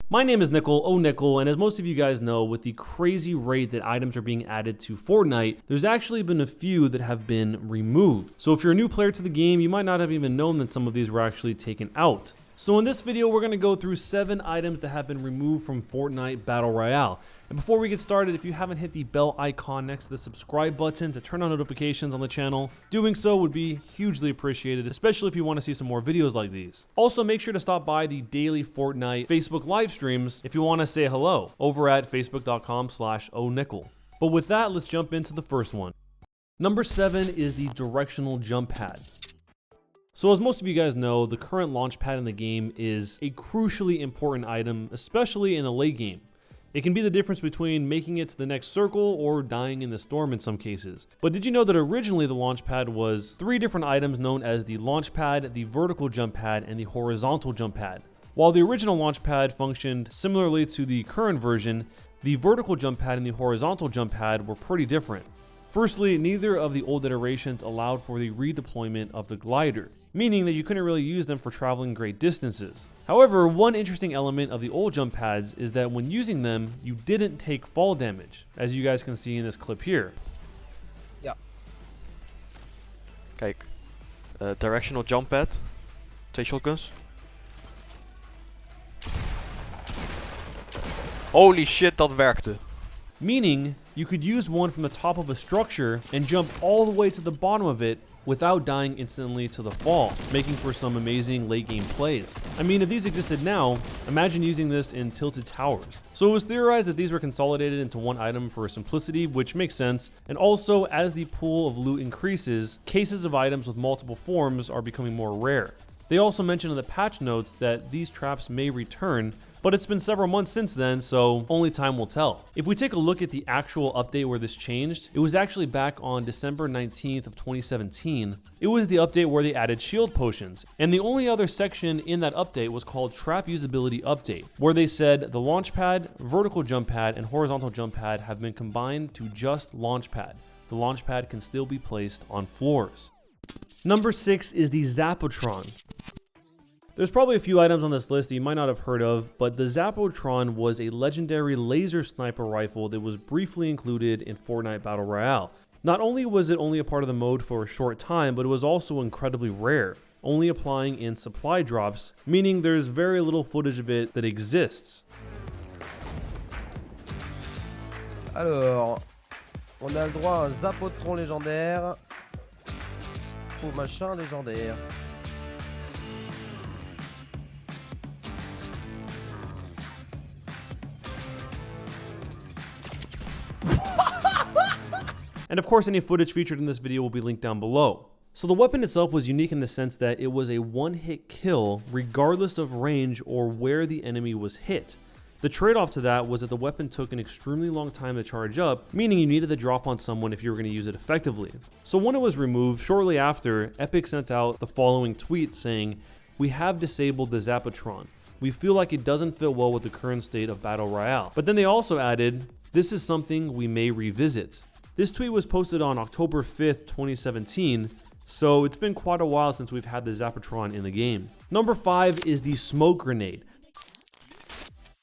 My name is Nickel, Nickel, and as most of you guys know, with the crazy rate that items are being added to Fortnite, there's actually been a few that have been removed. So if you're a new player to the game, you might not have even known that some of these were actually taken out. So in this video, we're going to go through 7 items that have been removed from Fortnite Battle Royale. And before we get started, if you haven't hit the bell icon next to the subscribe button to turn on notifications on the channel, doing so would be hugely appreciated, especially if you want to see some more videos like these. Also, make sure to stop by the daily Fortnite Facebook live streams if you want to say hello over at facebook.com/onickel. But with that, let's jump into the first one. Number 7 is the directional jump pad. So as most of you guys know, the current launch pad in the game is a crucially important item, especially in the late game. It can be the difference between making it to the next circle or dying in the storm in some cases. But did you know that originally the launch pad was 3 different items known as the launch pad, the vertical jump pad, and the horizontal jump pad? While the original launch pad functioned similarly to the current version, the vertical jump pad and the horizontal jump pad were pretty different. Firstly, neither of the old iterations allowed for the redeployment of the glider, meaning that you couldn't really use them for traveling great distances. However, one interesting element of the old jump pads is that when using them, you didn't take fall damage, as you guys can see in this clip here. Ja. Kijk, directional jump pad, 2 shotguns. Holy shit, dat werkte. Meaning, you could use one from the top of a structure and jump all the way to the bottom of it without dying instantly to the fall, making for some amazing late game plays. I mean, if these existed now, imagine using this in tilted towers. So it was theorized that these were consolidated into one item for simplicity, which makes sense, and also as the pool of loot increases, cases of items with multiple forms are becoming more rare. They also mentioned in the patch notes that these traps may return, but it's been several months since then, so only time will tell. If we take a look at the actual update where this changed, it was actually back on December 19th of 2017. It was the update where they added shield potions, and the only other section in that update was called Trap Usability Update, where they said the launch pad, vertical jump pad, and horizontal jump pad have been combined to just launch pad. The launch pad can still be placed on floors. Number 6 is the Zapo Tron. There's probably a few items on this list that you might not have heard of, but the Zapo Tron was a legendary laser sniper rifle that was briefly included in Fortnite Battle Royale. Not only was it only a part of the mode for a short time, but it was also incredibly rare, only applying in supply drops, meaning there's very little footage of it that exists. Alors, on a le droit à un Zapo Tron légendaire. Pour machin légendaire. And of course, any footage featured in this video will be linked down below. So the weapon itself was unique in the sense that it was a one-hit kill regardless of range or where the enemy was hit. The trade-off to that was that the weapon took an extremely long time to charge up, meaning you needed to drop on someone if you were going to use it effectively. So when it was removed, shortly after, Epic sent out the following tweet saying, "We have disabled the Zapo Tron. We feel like it doesn't fit well with the current state of Battle Royale." But then they also added, "This is something we may revisit." This tweet was posted on October 5th, 2017, so it's been quite a while since we've had the Zapo Tron in the game. Number 5 is the smoke grenade.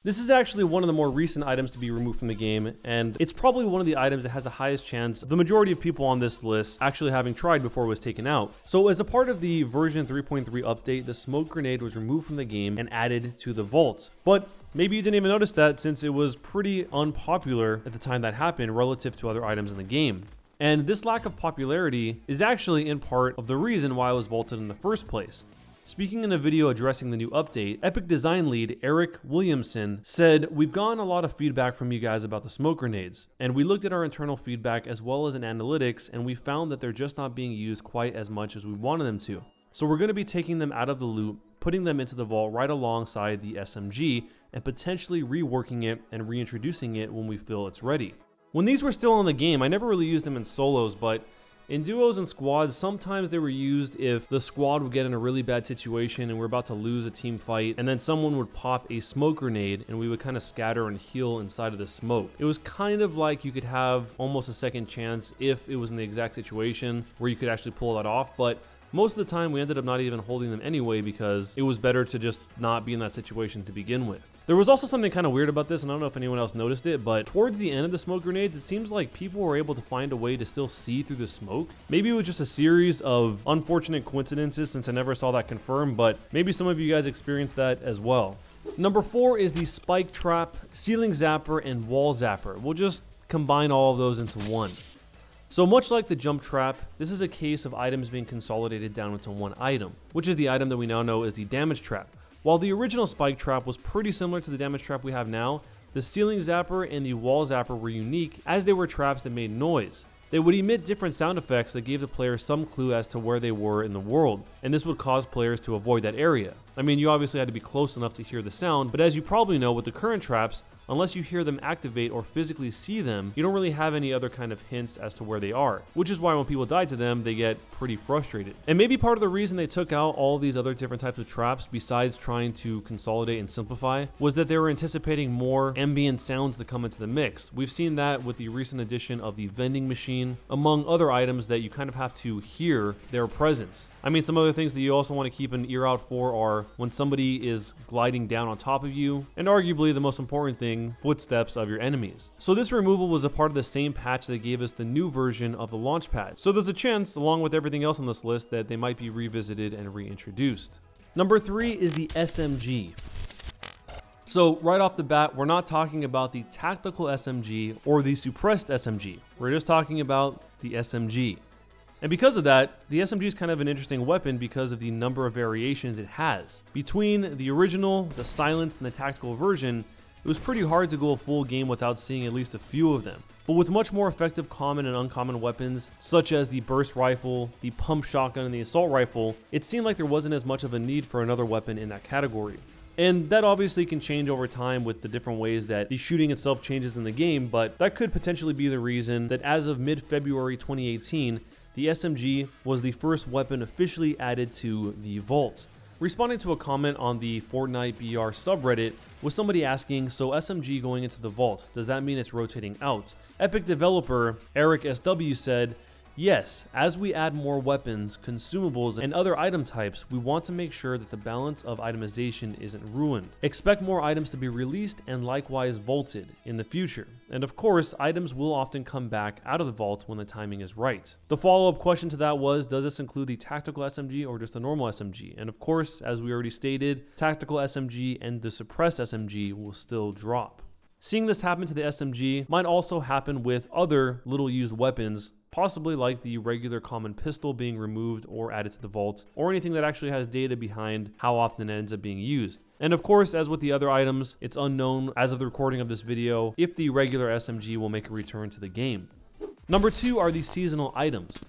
This is actually one of the more recent items to be removed from the game, and it's probably one of the items that has the highest chance of the majority of people on this list actually having tried before it was taken out. So as a part of the version 3.3 update, the smoke grenade was removed from the game and added to the vault. But maybe you didn't even notice that since it was pretty unpopular at the time that happened relative to other items in the game. And this lack of popularity is actually in part of the reason why it was vaulted in the first place. Speaking in a video addressing the new update, Epic design lead Eric Williamson said, "We've gotten a lot of feedback from you guys about the smoke grenades, and we looked at our internal feedback as well as in analytics, and we found that they're just not being used quite as much as we wanted them to. So we're going to be taking them out of the loot, putting them into the vault right alongside the SMG, and potentially reworking it and reintroducing it when we feel it's ready." When these were still in the game, I never really used them in solos, but in duos and squads, sometimes they were used if the squad would get in a really bad situation and we're about to lose a team fight, and then someone would pop a smoke grenade and we would kind of scatter and heal inside of the smoke. It was kind of like you could have almost a second chance if it was in the exact situation where you could actually pull that off, but most of the time we ended up not even holding them anyway because it was better to just not be in that situation to begin with. There was also something kind of weird about this, and I don't know if anyone else noticed it, but towards the end of the smoke grenades, it seems like people were able to find a way to still see through the smoke. Maybe it was just a series of unfortunate coincidences since I never saw that confirmed, but maybe some of you guys experienced that as well. Number 4 is the spike trap, ceiling zapper, and wall zapper. We'll just combine all of those into one. So much like the jump trap, this is a case of items being consolidated down into one item, which is the item that we now know as the damage trap. While the original spike trap was pretty similar to the damage trap we have now, the ceiling zapper and the wall zapper were unique as they were traps that made noise. They would emit different sound effects that gave the player some clue as to where they were in the world, and this would cause players to avoid that area. I mean, you obviously had to be close enough to hear the sound, but as you probably know with the current traps, unless you hear them activate or physically see them, you don't really have any other kind of hints as to where they are, which is why when people die to them, they get pretty frustrated. And maybe part of the reason they took out all of these other different types of traps, besides trying to consolidate and simplify, was that they were anticipating more ambient sounds to come into the mix. We've seen that with the recent addition of the vending machine, among other items that you kind of have to hear their presence. I mean, some other things that you also want to keep an ear out for are when somebody is gliding down on top of you, and arguably the most important thing, footsteps of your enemies. So this removal was a part of the same patch that gave us the new version of the launch pad. So there's a chance, along with everything else on this list, that they might be revisited and reintroduced. Number 3 is the SMG. So right off the bat, we're not talking about the tactical SMG or the suppressed SMG. We're just talking about the SMG. And because of that, the SMG is kind of an interesting weapon because of the number of variations it has. Between the original, the silenced, and the tactical version, it was pretty hard to go a full game without seeing at least a few of them. But with much more effective common and uncommon weapons, such as the burst rifle, the pump shotgun, and the assault rifle, it seemed like there wasn't as much of a need for another weapon in that category. And that obviously can change over time with the different ways that the shooting itself changes in the game, but that could potentially be the reason that as of mid-February 2018, the SMG was the first weapon officially added to the Vault. Responding to a comment on the Fortnite BR subreddit was somebody asking, so SMG going into the Vault, does that mean it's rotating out? Epic developer Eric SW said, yes, as we add more weapons, consumables, and other item types, we want to make sure that the balance of itemization isn't ruined. Expect more items to be released and likewise vaulted in the future. And of course, items will often come back out of the vault when the timing is right. The follow-up question to that was, does this include the tactical SMG or just the normal SMG? And of course, as we already stated, tactical SMG and the suppressed SMG will still drop. Seeing this happen to the SMG might also happen with other little used weapons, possibly like the regular common pistol being removed or added to the vault, or anything that actually has data behind how often it ends up being used. And of course, as with the other items, it's unknown as of the recording of this video if the regular SMG will make a return to the game. Number 2 are the seasonal items.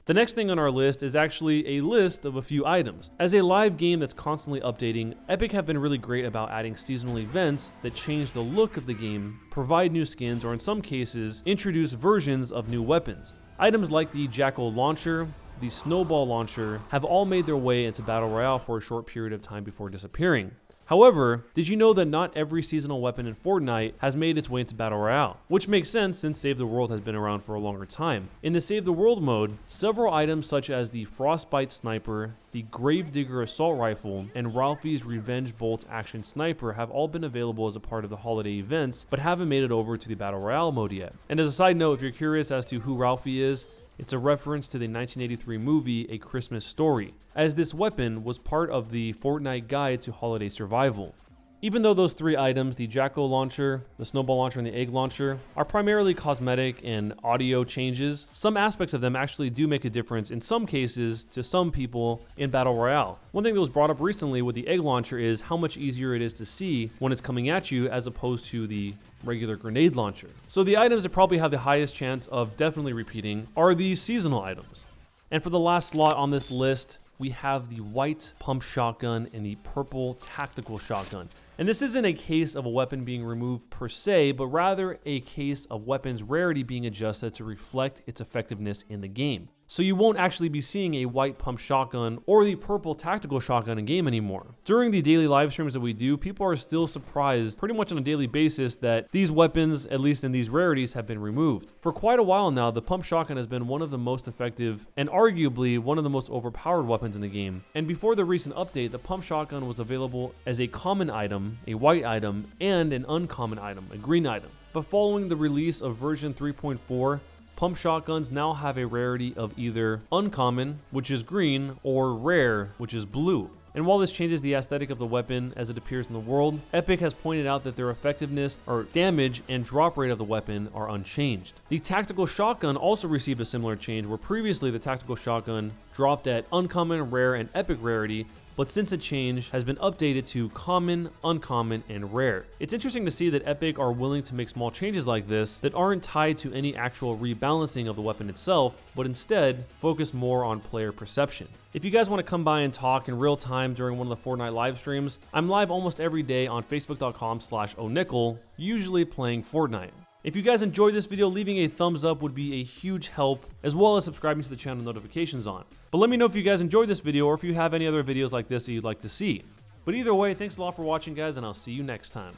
The next thing on our list is actually a list of a few items. As a live game that's constantly updating, Epic have been really great about adding seasonal events that change the look of the game, provide new skins, or in some cases, introduce versions of new weapons. Items like the Jackal launcher, the Snowball launcher, have all made their way into Battle Royale for a short period of time before disappearing. However, did you know that not every seasonal weapon in Fortnite has made its way into Battle Royale? Which makes sense since Save the World has been around for a longer time. In the Save the World mode, several items such as the Frostbite Sniper, the Gravedigger Assault Rifle, and Ralphie's Revenge Bolt Action Sniper have all been available as a part of the holiday events, but haven't made it over to the Battle Royale mode yet. And as a side note, if you're curious as to who Ralphie is, it's a reference to the 1983 movie A Christmas Story, as this weapon was part of the Fortnite Guide to Holiday Survival. Even though those 3 items, the Jackal launcher, the Snowball launcher, and the Egg launcher, are primarily cosmetic and audio changes, some aspects of them actually do make a difference in some cases to some people in Battle Royale. One thing that was brought up recently with the Egg launcher is how much easier it is to see when it's coming at you as opposed to the regular grenade launcher. So the items that probably have the highest chance of definitely repeating are the seasonal items. And for the last slot on this list, we have the white pump shotgun and the purple tactical shotgun. And this isn't a case of a weapon being removed per se, but rather a case of weapons rarity being adjusted to reflect its effectiveness in the game. So you won't actually be seeing a white pump shotgun or the purple tactical shotgun in game anymore. During the daily live streams that we do, people are still surprised pretty much on a daily basis that these weapons, at least in these rarities, have been removed. For quite a while now, the pump shotgun has been one of the most effective and arguably one of the most overpowered weapons in the game. And before the recent update, the pump shotgun was available as a common item item, a white item, and an uncommon item, a green item. But following the release of version 3.4, pump shotguns now have a rarity of either uncommon, which is green, or rare, which is blue. And while this changes the aesthetic of the weapon as it appears in the world, Epic has pointed out that their effectiveness or damage and drop rate of the weapon are unchanged. The tactical shotgun also received a similar change, where previously the tactical shotgun dropped at uncommon, rare, and epic rarity, but since the change has been updated to common, uncommon, and rare. It's interesting to see that Epic are willing to make small changes like this that aren't tied to any actual rebalancing of the weapon itself, but instead focus more on player perception. If you guys want to come by and talk in real time during one of the Fortnite live streams, I'm live almost every day on facebook.com/onickel, usually playing Fortnite. If you guys enjoyed this video, leaving a thumbs up would be a huge help, as well as subscribing to the channel notifications on. But let me know if you guys enjoyed this video or if you have any other videos like this that you'd like to see. But either way, thanks a lot for watching, guys, and I'll see you next time.